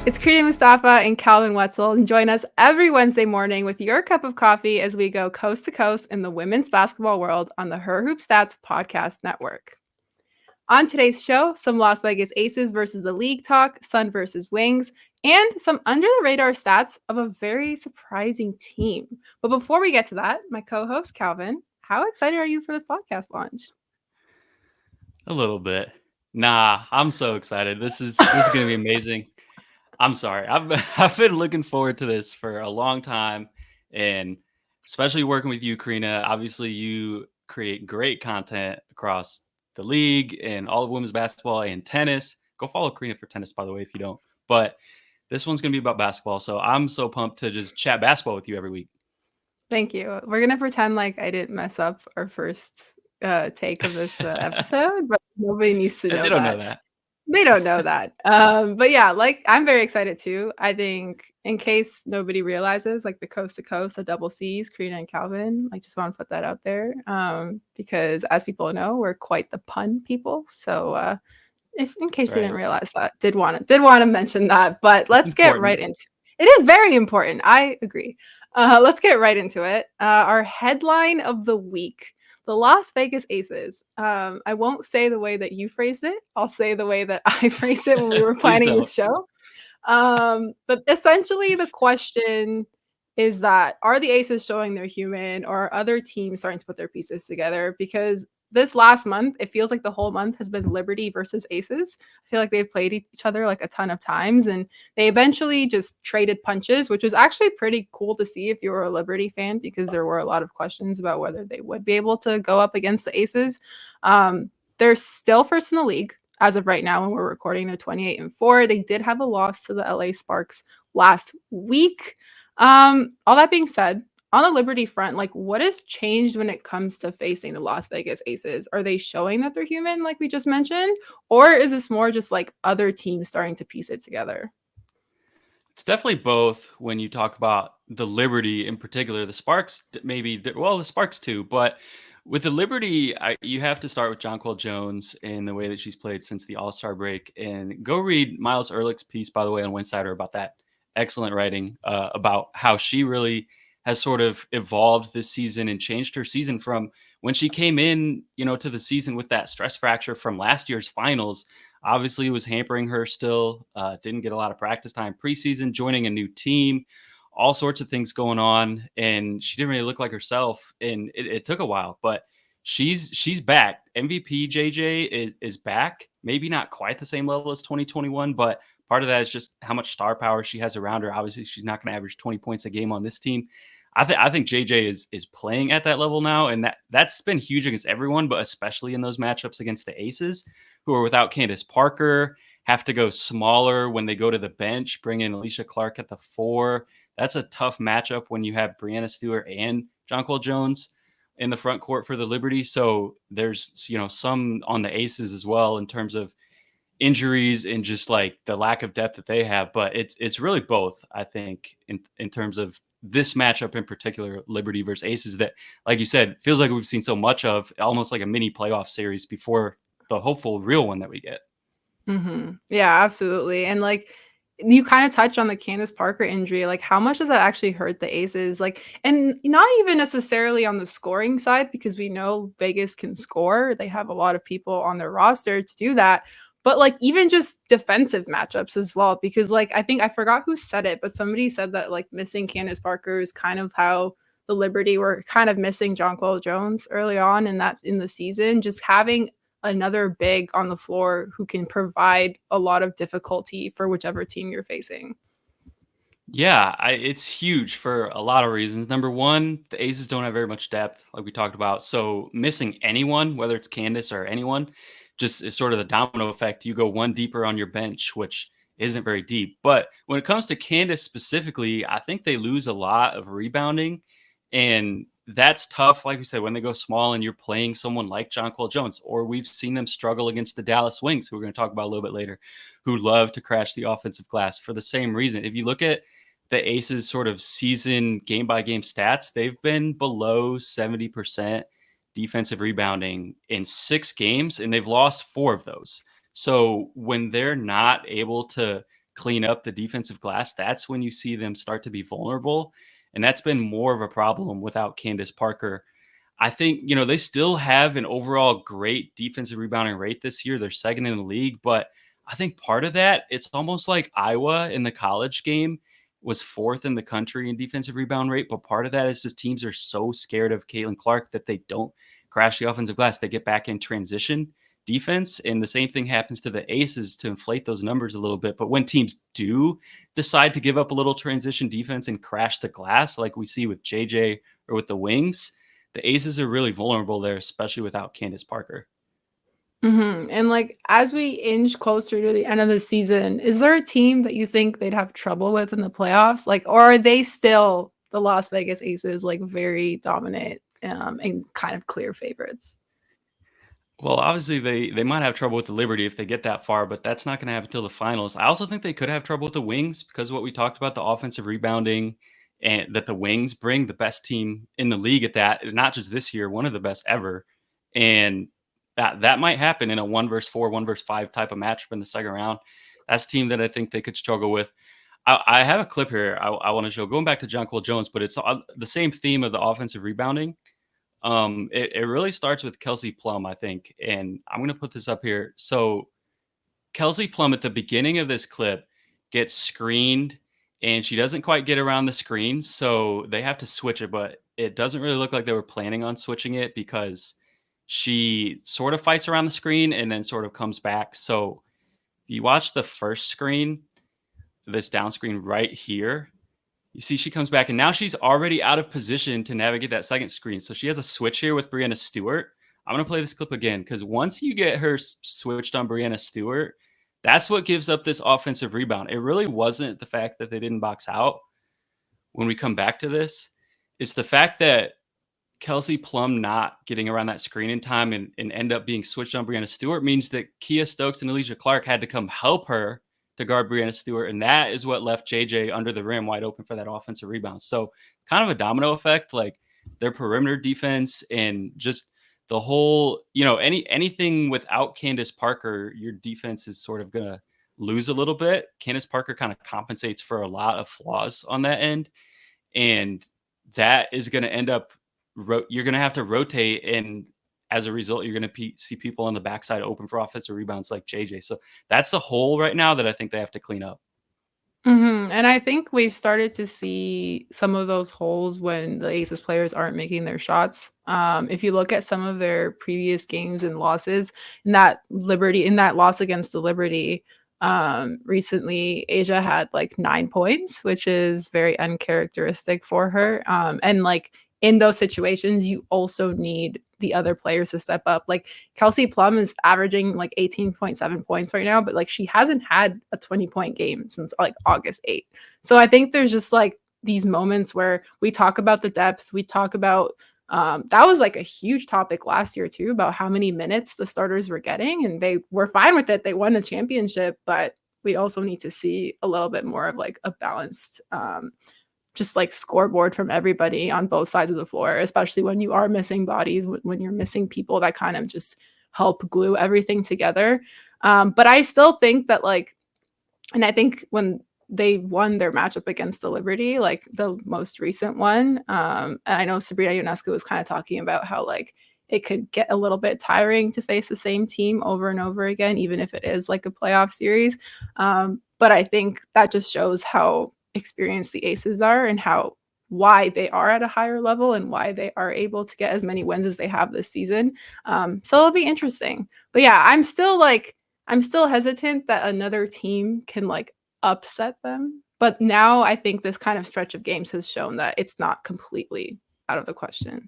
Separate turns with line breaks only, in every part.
It's Crina, Mustafa, and Calvin Wetzel, and join us every Wednesday morning with your cup of coffee as we go coast to coast in the women's basketball world on the Her Hoop Stats podcast network. On today's show, some Las Vegas Aces versus the league talk, Sun versus Wings, and some under the radar stats of a very surprising team. But before we get to that, my co host, Calvin, how excited are you for this podcast launch?
A little bit. Nah, I'm so excited. This is gonna be amazing. I'm sorry. I've been looking forward to this for a long time, and especially working with you, Crina. Obviously, you create great content across the league and all of women's basketball and tennis. Go follow Crina for tennis, by the way, if you don't. But this one's gonna be about basketball, so I'm so pumped to just chat basketball with you every week.
Thank you. We're gonna pretend like I didn't mess up our first take of this episode, but nobody needs to
They
know
don't know
that.
that.
They don't know that. But yeah, like I'm very excited too. I think in case nobody realizes, like the coast to coast, the double C's, Karina and Calvin, I just want to put that out there. Because as people know, we're quite the pun people. So if in
That's
case you didn't
right.
realize that, did want to mention that. But
It's
let's get
important.
right into it. It is very important. I agree. Let's get right into it. Our headline of the week: the Las Vegas Aces. I won't say the way that you phrased it. I'll say the way that I phrased it when we were
Please
planning
don't.
this show. But essentially, the question is that are the Aces showing they're human, or are other teams starting to put their pieces together? Because this last month, it feels like the whole month has been Liberty versus Aces. I feel like they've played each other like a ton of times, and they eventually just traded punches, which was actually pretty cool to see if you were a Liberty fan, because there were a lot of questions about whether they would be able to go up against the Aces. They're still first in the league as of right now when we're recording. They're 28-4. They did have a loss to the LA Sparks last week. All that being said, on the Liberty front, like what has changed when it comes to facing the Las Vegas Aces? Are they showing that they're human, like we just mentioned, or is this more just like other teams starting to piece it together?
It's definitely both when you talk about the Liberty in particular. The Sparks maybe, well, the Sparks too, but with the Liberty, you have to start with Jonquil Jones and the way that she's played since the All-Star break. And go read Miles Ehrlich's piece, by the way, on Winsider about that. Excellent writing about how she really has sort of evolved this season and changed her season from when she came in, to the season with that stress fracture from last year's finals. Obviously, it was hampering her still. Didn't get a lot of practice time preseason, joining a new team, all sorts of things going on, and she didn't really look like herself. And it took a while, but she's back. MVP JJ is back. Maybe not quite the same level as 2021, but part of that is just how much star power she has around her. Obviously, she's not going to average 20 points a game on this team. I think JJ is playing at that level now, and that's been huge against everyone, but especially in those matchups against the Aces, who are without Candace Parker, have to go smaller when they go to the bench, bring in Alicia Clark at the 4. That's a tough matchup when you have Brianna Stewart and Jonquil Jones in the front court for the Liberty. So there's some on the Aces as well in terms of injuries and just like the lack of depth that they have. But it's really both, I think, in terms of this matchup in particular, Liberty versus Aces, that, like you said, feels like we've seen so much of, almost like a mini playoff series before the hopeful real one that we get.
Yeah, absolutely. And like you kind of touch on the Candace Parker injury. Like, how much does that actually hurt the Aces? Like, and not even necessarily on the scoring side, because we know Vegas can score. They have a lot of people on their roster to do that. But like even just defensive matchups as well. Because like I think I forgot who said it, but somebody said that like missing Candace Parker is kind of how the Liberty were kind of missing Jonquil Jones early on, and that's in the season. Just having another big on the floor who can provide a lot of difficulty for whichever team you're facing.
Yeah, it's huge for a lot of reasons. Number one, the Aces don't have very much depth, like we talked about. So missing anyone, whether it's Candace or anyone, just is sort of the domino effect. You go one deeper on your bench, which isn't very deep. But when it comes to Candace specifically, I think they lose a lot of rebounding. And that's tough, like we said, when they go small and you're playing someone like Jonquil Jones, or we've seen them struggle against the Dallas Wings, who we're going to talk about a little bit later, who love to crash the offensive glass for the same reason. If you look at the Aces sort of season game by game stats, they've been below 70% defensive rebounding in 6 games, and they've lost 4 of those. So when they're not able to clean up the defensive glass, that's when you see them start to be vulnerable. And that's been more of a problem without Candace Parker. I think, they still have an overall great defensive rebounding rate this year. They're second in the league, but I think part of that, it's almost like Iowa in the college game was fourth in the country in defensive rebound rate. But part of that is just teams are so scared of Caitlin Clark that they don't crash the offensive glass. They get back in transition defense. And the same thing happens to the Aces to inflate those numbers a little bit. But when teams do decide to give up a little transition defense and crash the glass, like we see with JJ or with the Wings, the Aces are really vulnerable there, especially without Candace Parker.
And like as we inch closer to the end of the season, is there a team that you think they'd have trouble with in the playoffs? Like, or are they still the Las Vegas Aces, like very dominant and kind of clear favorites?
Well, obviously they might have trouble with the Liberty if they get that far, but that's not going to happen until the finals. I also think they could have trouble with the Wings because of what we talked about, the offensive rebounding and that the Wings bring, the best team in the league at that, not just this year, one of the best ever. And that might happen in a 1-4, 1-5 type of matchup in the second round. That's a team that I think they could struggle with. I have a clip here I want to show, going back to Jonquil Jones, but it's the same theme of the offensive rebounding. It really starts with Kelsey Plum, I think, and I'm going to put this up here. So Kelsey Plum at the beginning of this clip gets screened, and she doesn't quite get around the screen, so they have to switch it, but it doesn't really look like they were planning on switching it because she sort of fights around the screen and then sort of comes back. So if you watch the first screen, this down screen right here, you see she comes back and now she's already out of position to navigate that second screen. So she has a switch here with Brianna Stewart. I'm going to play this clip again because once you get her switched on Brianna Stewart, that's what gives up this offensive rebound. It really wasn't the fact that they didn't box out when we come back to this. It's the fact that Kelsey Plum not getting around that screen in time and end up being switched on Brianna Stewart means that Kia Stokes and Alicia Clark had to come help her to guard Brianna Stewart. And that is what left JJ under the rim wide open for that offensive rebound. So kind of a domino effect, like their perimeter defense and just the whole, anything without Candace Parker, your defense is sort of going to lose a little bit. Candace Parker kind of compensates for a lot of flaws on that end. And that is going to end up, you're going to have to rotate. And as a result, you're going to see people on the backside open for offensive rebounds like JJ. So that's the hole right now that I think they have to clean up.
And I think we've started to see some of those holes when the Aces players aren't making their shots. If you look at some of their previous games and losses, in that loss against the Liberty, recently, Asia had like 9 points, which is very uncharacteristic for her. And like in those situations, you also need the other players to step up. Like Kelsey Plum is averaging like 18.7 points right now, but like she hasn't had a 20-point game since like August 8th. So I think there's just like these moments where we talk about the depth, we talk about that was like a huge topic last year too, about how many minutes the starters were getting, and they were fine with it. They won the championship, but we also need to see a little bit more of like a balanced just like scoreboard from everybody on both sides of the floor, especially when you are missing bodies, when you're missing people that kind of just help glue everything together. But I still think that like, and I think when they won their matchup against the Liberty, like the most recent one, and I know Sabrina Ionescu was kind of talking about how like it could get a little bit tiring to face the same team over and over again, even if it is like a playoff series. But I think that just shows how experienced the Aces are and why they are at a higher level and why they are able to get as many wins as they have this season. So it'll be interesting. But yeah, I'm still hesitant that another team can like upset them. But now I think this kind of stretch of games has shown that it's not completely out of the question.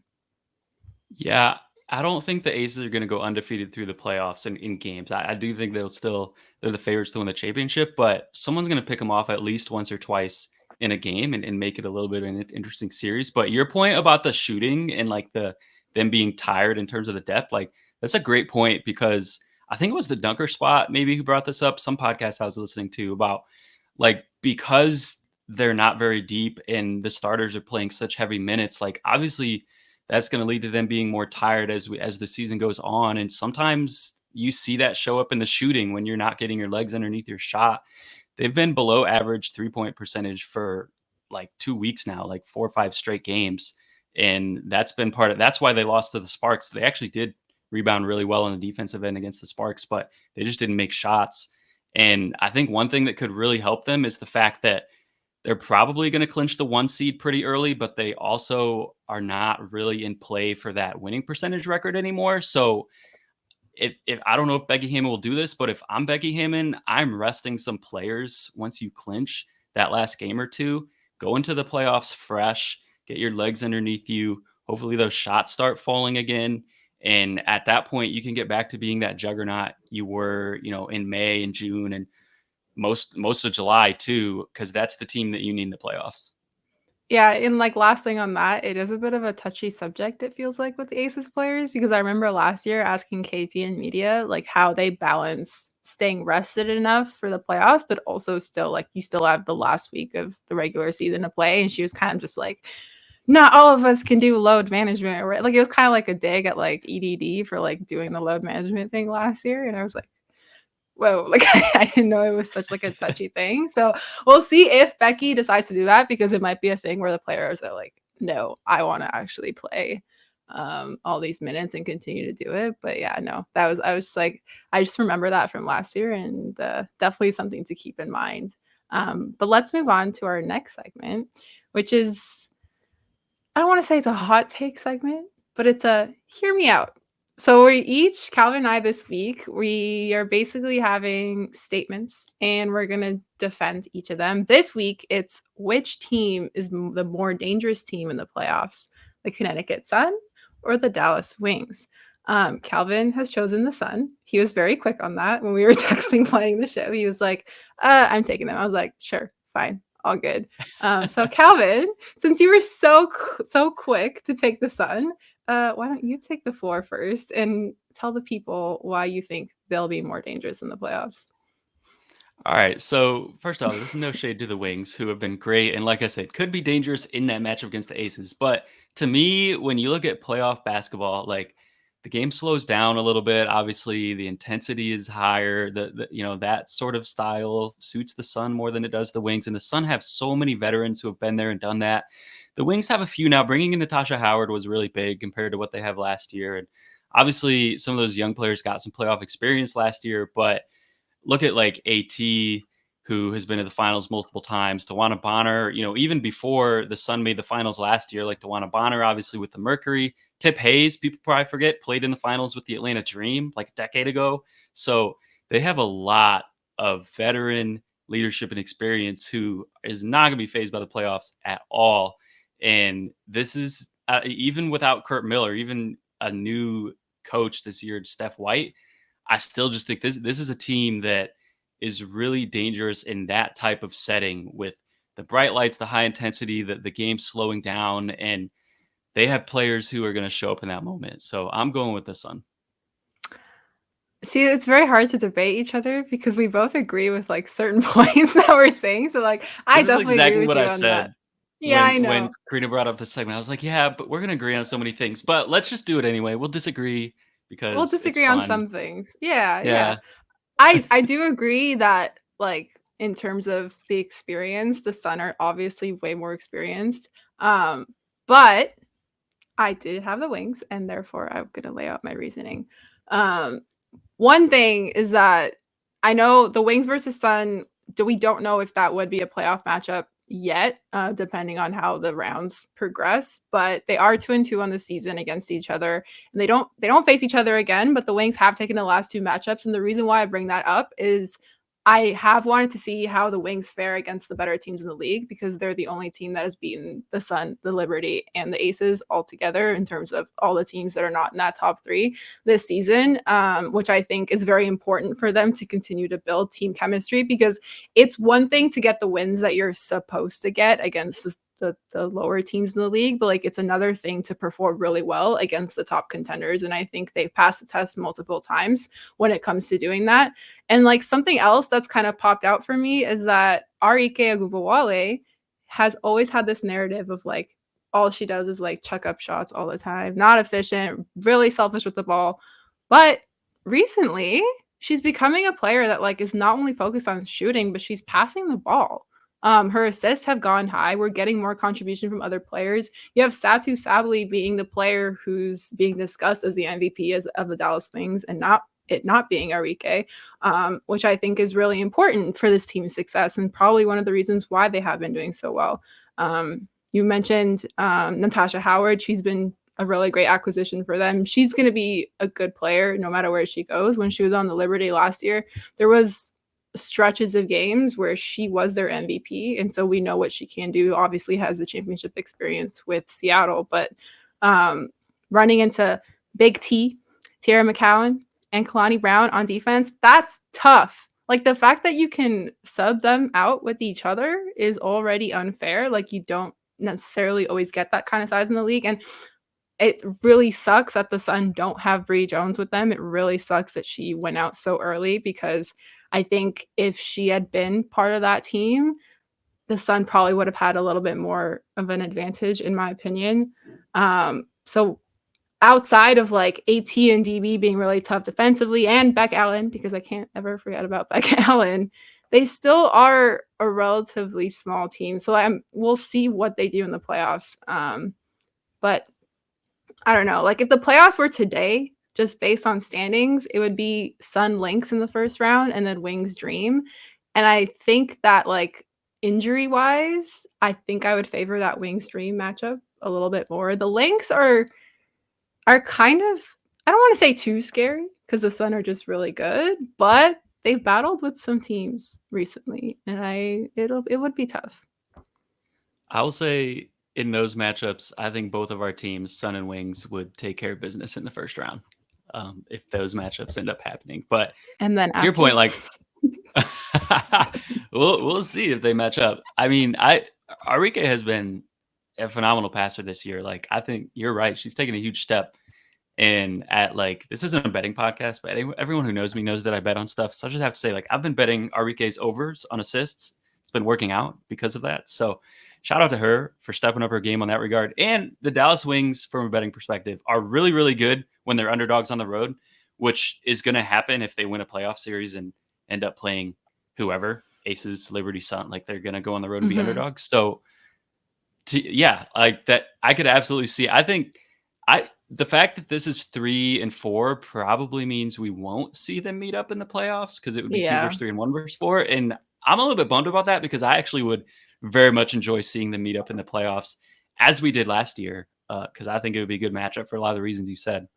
Yeah, I don't think the Aces are going to go undefeated through the playoffs and in games. I do think they're the favorites to win the championship, but someone's going to pick them off at least once or twice in a game and make it a little bit of an interesting series. But your point about the shooting and like them being tired in terms of the depth, like that's a great point because I think it was the Dunker Spot maybe who brought this up. Some podcast I was listening to about like because they're not very deep and the starters are playing such heavy minutes, like obviously that's going to lead to them being more tired as the season goes on. And sometimes you see that show up in the shooting when you're not getting your legs underneath your shot. they've been below average 3-point percentage for like 2 weeks now, like 4 or 5 straight games. And that's why they lost to the Sparks. They actually did rebound really well on the defensive end against the Sparks, but they just didn't make shots. And I think one thing that could really help them is the fact that they're probably going to clinch the 1 seed pretty early, but they also are not really in play for that winning percentage record anymore. So if I don't know if Becky Hammon will do this, but if I'm Becky Hammon, I'm resting some players once you clinch that last game or two. Go into the playoffs fresh, get your legs underneath you. Hopefully those shots start falling again. And at that point, you can get back to being that juggernaut you were, in May and June and most of July too, because that's the team that you need in the playoffs.
Yeah, and like last thing on that, it is a bit of a touchy subject, it feels like with the Aces players, because I remember last year asking KP and media like how they balance staying rested enough for the playoffs, but also still like you still have the last week of the regular season to play. And she was kind of just like, not all of us can do load management, or like it was kind of like a dig at like EDD for like doing the load management thing last year. And I was like, whoa, like I didn't know it was such like a touchy thing. So we'll see if Becky decides to do that, because it might be a thing where the players are like, no, I want to actually play all these minutes and continue to do it. But yeah, no, I was just like, I just remember that from last year, and definitely something to keep in mind. But let's move on to our next segment, which is, I don't want to say it's a hot take segment, but it's a hear me out. So we each, Calvin and I this week, we are basically having statements and we're going to defend each of them. This week, it's which team is the more dangerous team in the playoffs, the Connecticut Sun or the Dallas Wings? Calvin has chosen the Sun. He was very quick on that when we were texting playing the show. He was like, I'm taking them. I was like, sure, fine, all good. So Calvin, since you were so quick to take the Sun, why don't you take the floor first and tell the people why you think they'll be more dangerous in the playoffs?
All right. So first off, this is no shade to the Wings, who have been great, and like I said, could be dangerous in that matchup against the Aces. But to me, when you look at playoff basketball, like the game slows down a little bit. Obviously, the intensity is higher. That sort of style suits the Sun more than it does the Wings, and the Sun have so many veterans who have been there and done that. The Wings have a few now. Bringing in Natasha Howard was really big compared to what they have last year, and obviously some of those young players got some playoff experience last year, but look at like AT, who has been to the finals multiple times. Tawana Bonner, even before the Sun made the finals last year, like Tawana Bonner, obviously with the Mercury. Tip Hayes, people probably forget, played in the finals with the Atlanta Dream like a decade ago. So they have a lot of veteran leadership and experience who is not going to be phased by the playoffs at all. And this is even without Kurt Miller, even a new coach this year, Steph White. I still just think this is a team that is really dangerous in that type of setting with the bright lights, the high intensity, the game slowing down, and they have players who are going to show up in that moment. So I'm going with the Sun.
See, it's very hard to debate each other because we both agree with like certain points that we're saying. So like I
This is
definitely agree
exactly
with
what
you
I
on that.
said
Yeah, I
when
know.
Crina brought up this segment. I was like, yeah, but we're going to agree on so many things. But let's just do it anyway. We'll disagree
We'll
because it's
disagree on
fun.
some things. Yeah, yeah.
Yeah.
I do agree that like in terms of the experience, the Sun are obviously way more experienced. But I did have the Wings, and therefore I'm gonna lay out my reasoning. Um, One thing is that I know the Wings versus Sun. We don't know if that would be a playoff matchup yet, depending on how the rounds progress. But they are 2-2 on the season against each other, and they don't face each other again. But the Wings have taken the last two matchups, and the reason why I bring that up is I have wanted to see how the Wings fare against the better teams in the league, because they're the only team that has beaten the Sun, the Liberty, and the Aces all together in terms of all the teams that are not in that top three this season, which I think is very important for them to continue to build team chemistry, because it's one thing to get the wins that you're supposed to get against the lower teams in the league, but like it's another thing to perform really well against the top contenders. And I think they've passed the test multiple times when it comes to doing that. And like something else that's kind of popped out for me is that Arike Agubawale has always had this narrative of like all she does is like chuck up shots all the time, not efficient, really selfish with the ball. But recently, she's becoming a player that like is not only focused on shooting, but she's passing the ball. Her assists have gone high. We're getting more contribution from other players. You have Satu Sabli being the player who's being discussed as the MVP of the Dallas Wings, and not being Arike, which I think is really important for this team's success and probably one of the reasons why they have been doing so well. You mentioned Natasha Howard. She's been a really great acquisition for them. She's going to be a good player no matter where she goes. When she was on the Liberty last year, there was stretches of games where she was their MVP, and so we know what she can do. Obviously has the championship experience with Seattle, but running into Big T, Tara McCowan, and Kalani Brown on defense, that's tough. Like the fact that you can sub them out with each other is already unfair. Like you don't necessarily always get that kind of size in the league, and it really sucks that the Sun don't have Bree Jones with them. It really sucks that she went out so early because I think if she had been part of that team, the Sun probably would have had a little bit more of an advantage, in my opinion. So outside of like AT and DB being really tough defensively and Beck Allen, because I can't ever forget about Beck Allen, they still are a relatively small team. So we'll see what they do in the playoffs. But I don't know. Like if the playoffs were today, just based on standings, it would be Sun Lynx in the first round and then Wings Dream. And I think that like injury wise, I think I would favor that Wings Dream matchup a little bit more. The Lynx are kind of, I don't want to say too scary because the Sun are just really good, but they've battled with some teams recently, and it would be tough.
I will say in those matchups, I think both of our teams, Sun and Wings, would take care of business in the first round if those matchups end up happening. But
And then
to your point, like we'll see if they match up. I mean, Arike has been a phenomenal passer this year. Like I think you're right; she's taken a huge step. And at like this isn't a betting podcast, but everyone who knows me knows that I bet on stuff. So I just have to say, like I've been betting Arike's overs on assists. It's been working out because of that. So shout out to her for stepping up her game on that regard. And the Dallas Wings, from a betting perspective, are really, really good when they're underdogs on the road, which is going to happen if they win a playoff series and end up playing whoever, Aces, Liberty, Sun. Like they're going to go on the road and be underdogs. So yeah, like that, I could absolutely see. I think the fact that this is 3 and 4 probably means we won't see them meet up in the playoffs because it would be 2 versus 3 and 1 versus 4. And I'm a little bit bummed about that because I actually would very much enjoy seeing them meet up in the playoffs as we did last year because I think it would be a good matchup for a lot of the reasons you said.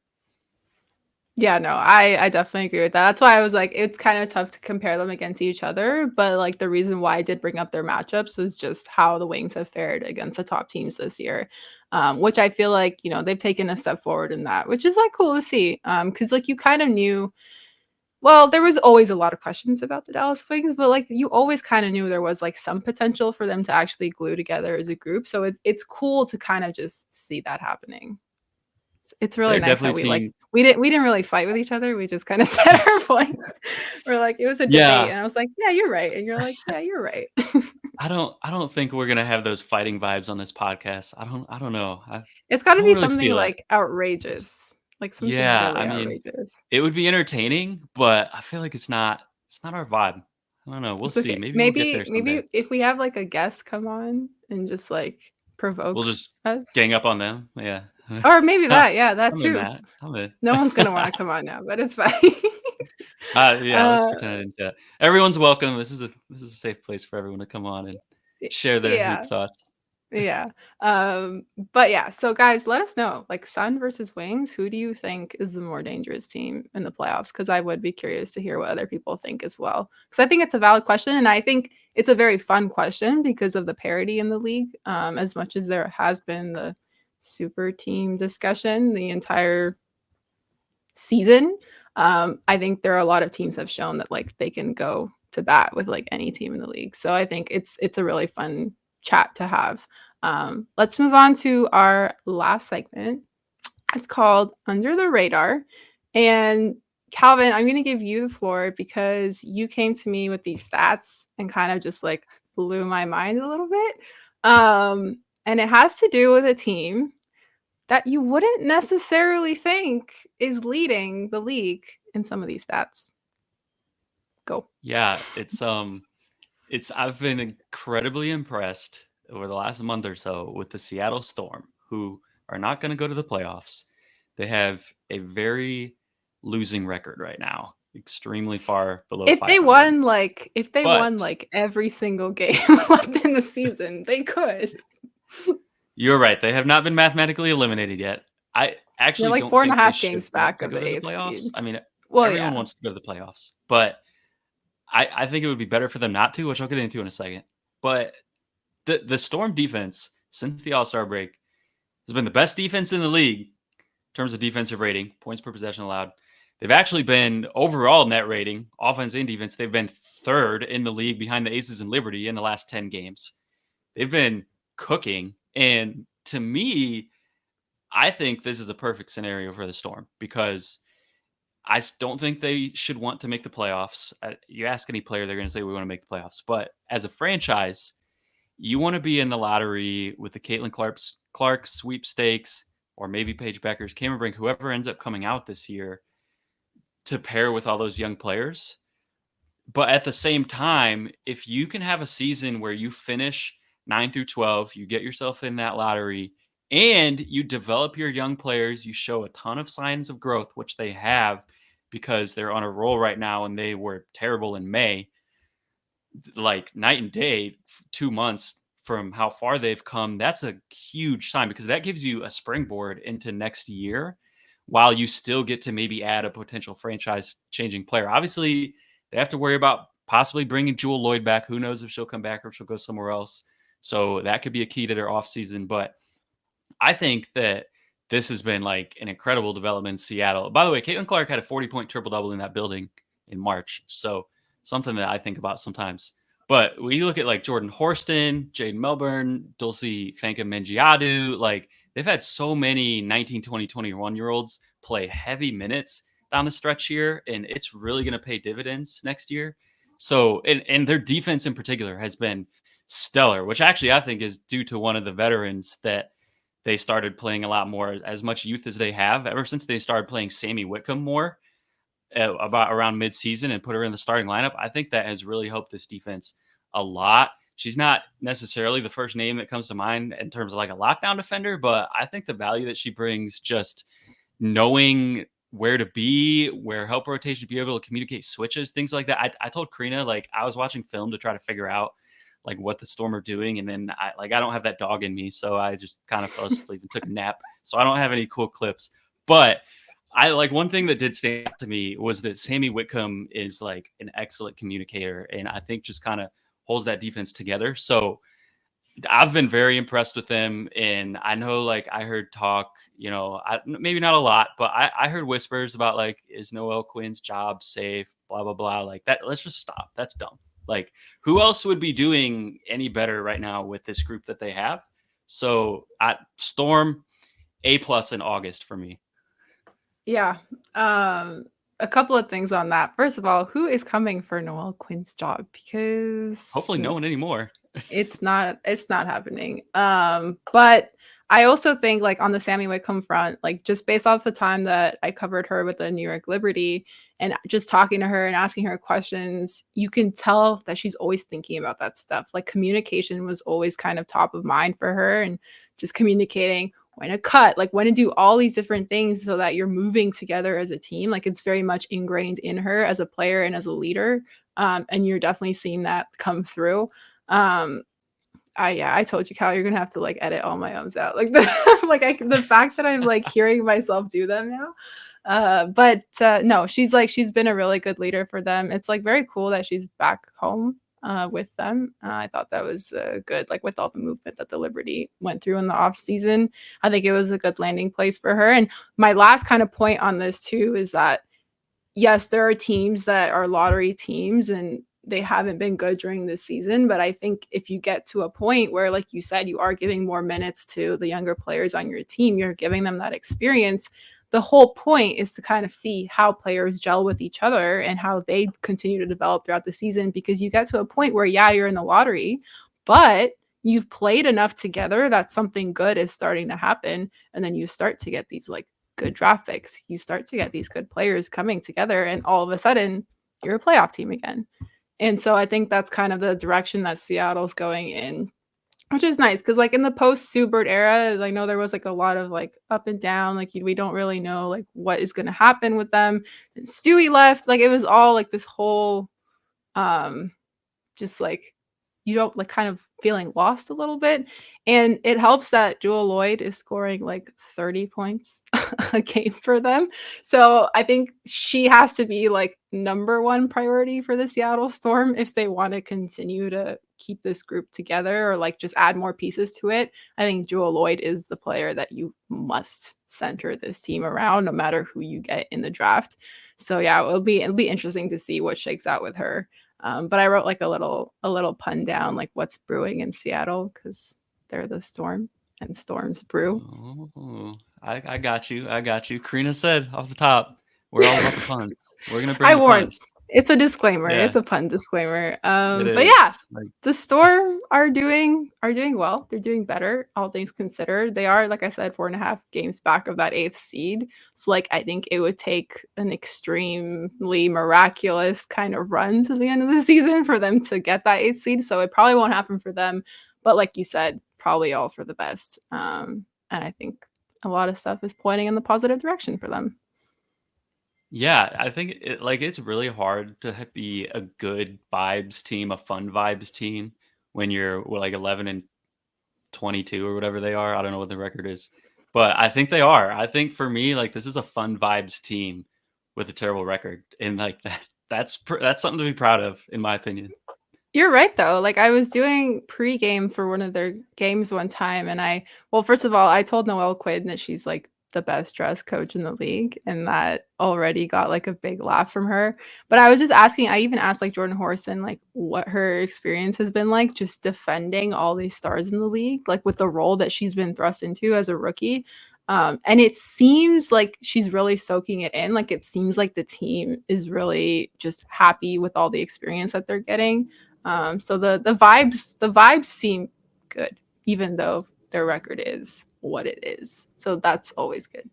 Yeah, no, I definitely agree with that. That's why I was like, it's kind of tough to compare them against each other. But like the reason why I did bring up their matchups was just how the Wings have fared against the top teams this year, which I feel like, they've taken a step forward in that, which is like cool to see. Because like you kind of knew, well, there was always a lot of questions about the Dallas Wings, but like you always kind of knew there was like some potential for them to actually glue together as a group. So it's cool to kind of just see that happening. It's really
They're
nice that
definitely
we didn't really fight with each other. We just kind of said our points. We're like, it was a debate,
Yeah.
and I was like, yeah, you're right, and you're like, yeah, you're right.
I don't think we're gonna have those fighting vibes on this podcast. I don't know. I
It's got to
don't
be
really
something
feel it.
like outrageous, like something
Yeah,
really
I mean,
outrageous.
it would be entertaining, but I feel like it's not our vibe. I don't know. We'll
It's
see.
okay.
Maybe we'll get
Maybe
there someday.
if we have like a guest come on and just like
We'll
provoke
just
us,
gang up on them. Yeah.
or maybe that, yeah, that
I'm in
too.
that. I'm in.
No one's gonna want to come on now, but it's fine.
Yeah, let's
uh,
pretend I didn't say that. Everyone's welcome. This is a safe place for everyone to come on and share their hoop
yeah.
thoughts.
Yeah. But yeah, so guys, let us know. Like Sun versus Wings, who do you think is the more dangerous team in the playoffs? Because I would be curious to hear what other people think as well. Because I think it's a valid question, and I think it's a very fun question because of the parity in the league. As much as there has been the super team discussion the entire season, I think there are a lot of teams have shown that like they can go to bat with like any team in the league. So I think it's a really fun chat to have. Let's move on to our last segment. It's called Under the Radar. And Calvin, I'm going to give you the floor because you came to me with these stats and kind of just like blew my mind a little bit. And it has to do with a team that you wouldn't necessarily think is leading the league in some of these stats. Go.
Yeah, it's I've been incredibly impressed over the last month or so with the Seattle Storm, who are not going to go to the playoffs. They have a very losing record right now, extremely far below 500.
If they
But
won like every single game left in the season, they could.
you're right; they have not been mathematically eliminated yet. I
They're
actually
like
don't
four and a
think they
half
should
games
want
back
to
of
go
the
to the
eighth
playoffs.
seed.
I mean,
Well,
everyone
yeah.
wants to go to the playoffs, but I think it would be better for them not to, which I'll get into in a second. But the Storm defense since the All Star break has been the best defense in the league in terms of defensive rating, points per possession allowed. They've actually been overall net rating, offense and defense. They've been third in the league behind the Aces and Liberty in the last 10 games. They've been cooking. And to me, I think this is a perfect scenario for the Storm because don't think they should want to make the playoffs. You ask any player, they're going to say we want to make the playoffs. But as a franchise, you want to be in the lottery with the Caitlin Clark sweepstakes, or maybe Paige Becker's, Cameron Brink, whoever ends up coming out this year, to pair with all those young players. But at the same time, if you can have a season where you finish 9 through 12, you get yourself in that lottery, and you develop your young players, you show a ton of signs of growth, which they have because they're on a roll right now and they were terrible in May, like night and day, 2 months from how far they've come. That's a huge sign because that gives you a springboard into next year while you still get to maybe add a potential franchise changing player. Obviously, they have to worry about possibly bringing Jewel Lloyd back. Who knows if she'll come back or if she'll go somewhere else. So that could be a key to their offseason. But I think that this has been like an incredible development in Seattle. By the way, Caitlin Clark had a 40-point triple double in that building in March. So something that I think about sometimes. But when you look at like Jordan Horston, Jaden Melbourne, Dulcie Fanka Mengiadu, like they've had so many 19, 20, 21-year olds play heavy minutes down the stretch here, and it's really going to pay dividends next year. So, and their defense in particular has been stellar, which actually I think is due to one of the veterans that they started playing a lot more, as much youth as they have ever since they started playing Sammy Whitcomb more about around mid-season and put her in the starting lineup. I think that has really helped this defense a lot. She's not necessarily the first name that comes to mind in terms of like a lockdown defender, but I think the value that she brings, just knowing where to be, where help rotation, be able to communicate switches, things like that. I told Crina, like I was watching film to try to figure out like what the Storm are doing, and then I don't have that dog in me, so I just kind of fell asleep and took a nap. So I don't have any cool clips, but I like one thing that did stand out to me was that Sammy Whitcomb is like an excellent communicator, and I think just kind of holds that defense together. So I've been very impressed with them, and I know like I heard talk, maybe not a lot, but I heard whispers about like, is Noelle Quinn's job safe? Blah blah blah. Like that. Let's just stop. That's dumb. Like who else would be doing any better right now with this group that they have? So Storm A+ in August for me.
Yeah. A couple of things on that. First of all, who is coming for Noelle Quinn's job? Because
Hopefully no one anymore.
it's not happening. But I also think like on the Sammy Whitcomb front, like just based off the time that I covered her with the New York Liberty and just talking to her and asking her questions, you can tell that she's always thinking about that stuff. Like communication was always kind of top of mind for her, and just communicating when to cut, like when to do all these different things so that you're moving together as a team. Like it's very much ingrained in her as a player and as a leader. And you're definitely seeing that come through. Um, I told you, Cal, you're gonna have to like edit all my ums out. Like the fact that I'm like hearing myself do them now. But no, she's been a really good leader for them. It's like very cool that she's back home with them. I thought that was good, like with all the movement that the Liberty went through in the off season. I think it was a good landing place for her. And my last kind of point on this too is that yes, there are teams that are lottery teams and they haven't been good during this season. But I think if you get to a point where, like you said, you are giving more minutes to the younger players on your team, you're giving them that experience. The whole point is to kind of see how players gel with each other and how they continue to develop throughout the season, because you get to a point where, yeah, you're in the lottery, but you've played enough together that something good is starting to happen. And then you start to get these like good draft picks. You start to get these good players coming together, and all of a sudden you're a playoff team again. And so I think that's kind of the direction that Seattle's going in, which is nice because like in the post Sue Bird era, I know there was like a lot of like up and down. Like we don't really know like what is going to happen with them. And Stewie left. Like it was all like this whole just like you don't like kind of feeling lost a little bit. And it helps that Jewel Lloyd is scoring like 30 points a game for them. So I think she has to be like number one priority for the Seattle Storm if they want to continue to keep this group together or like just add more pieces to it. I think Jewel Lloyd is the player that you must center this team around no matter who you get in the draft. So yeah, it'll be interesting to see what shakes out with her. But I wrote like a little pun down, like what's brewing in Seattle because they're the storm and storms brew.
Oh, I got you. I got you. Crina said off the top, we're all about the puns. We're gonna bring
I
the
warned.
puns.
It's a disclaimer.
Yeah,
It's a pun disclaimer.
it
But
is.
yeah,
Like,
the Storm are doing well. They're doing better, all things considered. They are, like I said, 4.5 games back of that 8th seed. So like I think it would take an extremely miraculous kind of run to the end of the season for them to get that 8th seed. So it probably won't happen for them. But like you said, probably all for the best. And I think a lot of stuff is pointing in the positive direction for them.
yeah, I think it's really hard to be a good vibes team, a fun vibes team when you're like 11-22 or whatever they are. I don't know what the record is, but I think they are. I think for me, like this is a fun vibes team with a terrible record, and like that's something to be proud of, in my opinion.
You're right though. Like I was doing pregame for one of their games one time and well, first of all, I told Noelle Quinn that she's like the best dress coach in the league and that already got like a big laugh from her. But I was just asking, I even asked like Jordan Horson like what her experience has been like just defending all these stars in the league, like with the role that she's been thrust into as a rookie. And it seems like she's really soaking it in. Like it seems like the team is really just happy with all the experience that they're getting. So the vibes seem good, even though their record is what it is. So that's always good.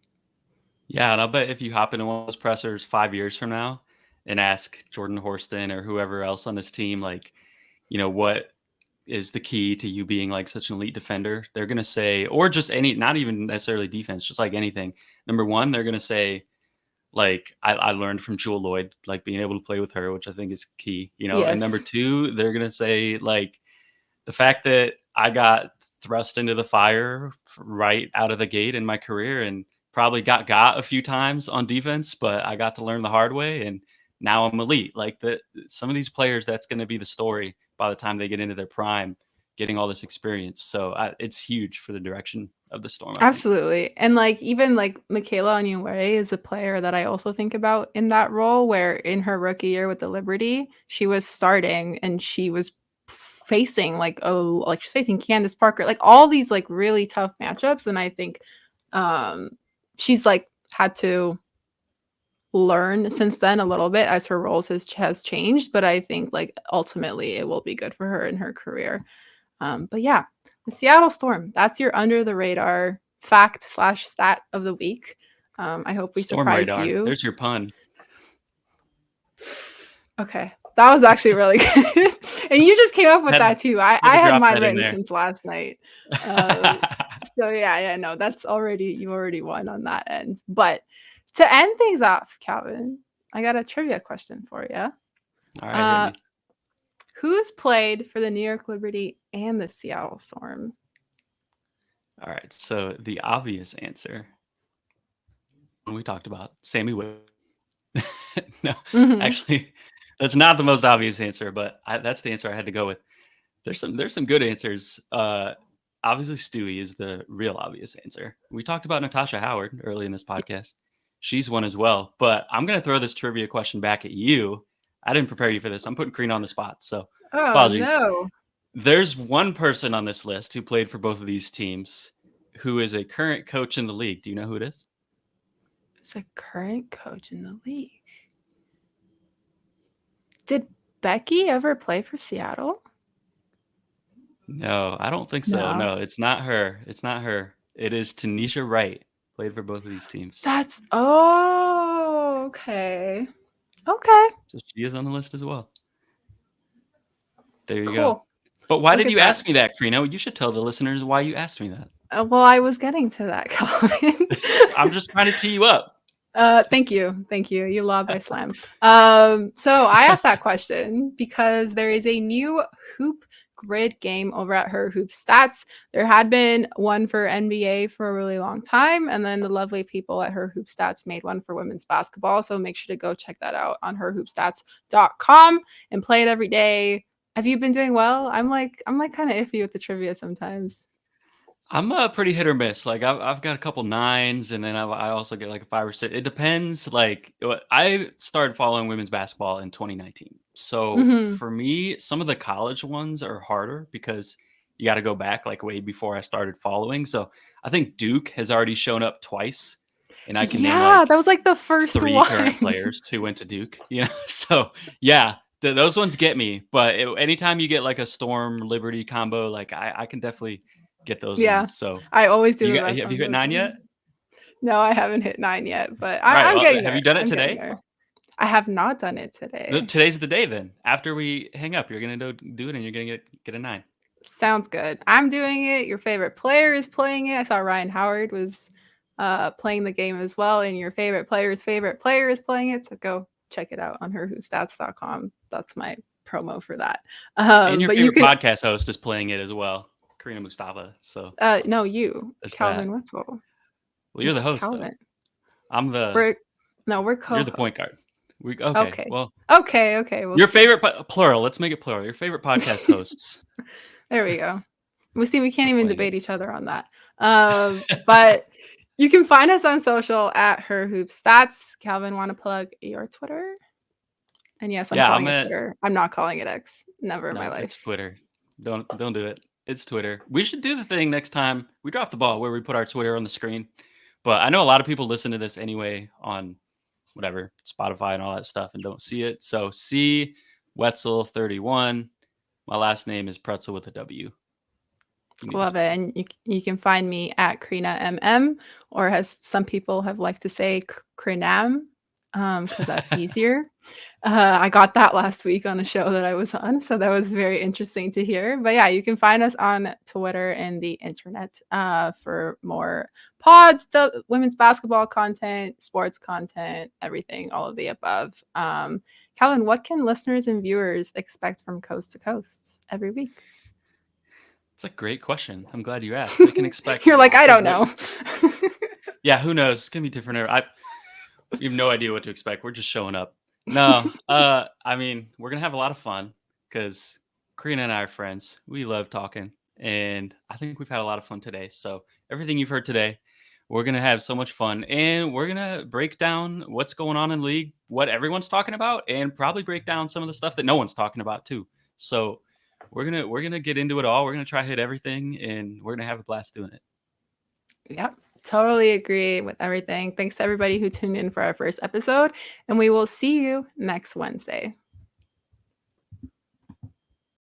Yeah, and I'll bet if you hop into one of those pressers 5 years from now and ask Jordan Horston or whoever else on this team, like, what is the key to you being like such an elite defender? They're gonna say, or just any, not even necessarily defense, just like anything. Number one, they're gonna say, like, I learned from Jewel Lloyd, like being able to play with her, which I think is key, And number
Yes.
two, they're gonna say like the fact that I got thrust into the fire right out of the gate in my career and probably got a few times on defense, but I got to learn the hard way and now I'm elite. Like some of these players, that's going to be the story by the time they get into their prime, getting all this experience. So it's huge for the direction of the Storm, I think.
Absolutely. And like even like Michaela Onyenwere is a player that I also think about in that role where in her rookie year with the Liberty, she was starting and she was facing like she's facing Candace Parker, like all these like really tough matchups. And I think um she's like had to learn since then a little bit as her roles has changed. But I think like ultimately it will be good for her in her career. But yeah, the Seattle Storm, that's your under the radar fact/stat of the week. I hope we
Storm
surprised
radar.
you.
There's your pun.
Okay. That was actually really good. And you just came up with
Had to,
that too. I
had to
had
drop
mine
that in
written
there.
since last night. Um, so yeah, no, you already won on that end. But to end things off, Calvin, I got a trivia question for you.
All right, hit
Uh,
me.
who's played for the New York Liberty and the Seattle Storm?
All right. So the obvious answer we talked about Sammy Witzel. No,
Mm-hmm.
actually, that's not the most obvious answer, but that's the answer I had to go with. There's some good answers. Obviously, Stewie is the real obvious answer. We talked about Natasha Howard early in this podcast. She's one as well. But I'm gonna throw this trivia question back at you. I didn't prepare you for this. I'm putting Crina on the spot, so
Oh
apologies.
no.
There's one person on this list who played for both of these teams who is a current coach in the league. Do you know who it is?
It's a current coach in the league. Did Becky ever play for Seattle?
No, I don't think so.
No.
No, it's not her. It's not her. It is Tanisha Wright. Played for both of these teams.
Okay. Okay.
So she is on the list as well. There you go.
Cool.
But why
Look
did
at
you
that.
ask me that, Crino? You should tell the listeners why you asked me that.
Well, I was getting to that, Calvin.
I'm just trying to tee you up.
Thank you. Thank you. You lob, I slam. So I asked that question because there is a new hoop grid game over at Her Hoop Stats. There had been one for NBA for a really long time, and then the lovely people at Her Hoop Stats made one for women's basketball. So make sure to go check that out on herhoopstats.com and play it every day. Have you been doing well? I'm like kind of iffy with the trivia sometimes.
I'm a pretty hit or miss. Like I've got a couple nines, and then I also get like a 5 or 6. It depends. Like I started following women's basketball in 2019. So
Hmm.
for me, some of the college ones are harder because you got to go back like way before I started following. So I think Duke has already shown up twice, and I can name
Yeah,
like
that was like the first
three current
one.
players who went to Duke. So yeah, those ones get me. But anytime you get like a Storm Liberty combo, like I can definitely get those
Yeah,
ones. So
I always do
you
the
got
best
have you
on
hit
those
9
ones.
yet?
No, I haven't hit 9 yet, but
Right,
I'm
well,
getting
have you
there.
done it
I'm getting
today?
there. I have not done it today.
Today's the day then. After we hang up, you're gonna do it and you're gonna get a 9.
Sounds good. I'm doing it. Your favorite player is playing it. I saw Ryan Howard was playing the game as well, and your favorite player is playing it. So go check it out on herwhostats.com. That's my promo for that.
And your
But you
favorite
can
podcast host is playing it as well, Crina Mustafa. So
no, you,
there's that.
Calvin Wetzel.
Well, you're the
It's
host though.
Calvin.
I'm the
We're no, we're
you're the point guard.
co-hosts.
Okay.
Okay.
Well,
Okay, we'll
your
see.
favorite plural. Let's make it plural. Your favorite podcast hosts
There we go. We see we can't
are
even
playing it.
debate each other on that. But you can find us on social at Her Hoop Stats. Calvin, want to plug your Twitter? And yes, I'm
Yeah,
calling
I'm
it
at
Twitter. I'm not calling it X. Never in my
no, it's
life.
Twitter. Don't do it. It's Twitter. We should do the thing next time. We drop the ball where we put our Twitter on the screen. But I know a lot of people listen to this anyway on whatever Spotify and all that stuff and don't see it. So C Wetzel 31. My last name is Pretzel with a W. If you need to
Love it.
spell.
And you can find me at Crina MM, or as some people have liked to say, Crinam, because that's easier. I got that last week on a show that I was on, so that was very interesting to hear. But yeah, you can find us on Twitter and the internet for more pods, women's basketball content, sports content, everything, all of the above. Calvin, what can listeners and viewers expect from Coast to Coast every week?
It's a great question. I'm glad you asked. They can expect
You're like, I
lots of
don't
great.
know.
Yeah, who knows? It's gonna be different. We have no idea what to expect. We're just showing up. No, I mean, we're gonna have a lot of fun because Karina and I are friends. We love talking, and I think we've had a lot of fun today. So everything you've heard today, we're gonna have so much fun, and we're gonna break down what's going on in the league, what everyone's talking about, and probably break down some of the stuff that no one's talking about too. So we're gonna get into it all. We're gonna try to hit everything, and we're gonna have a blast doing it.
Yep. Totally agree with everything. Thanks to everybody who tuned in for our first episode, and we will see you next Wednesday.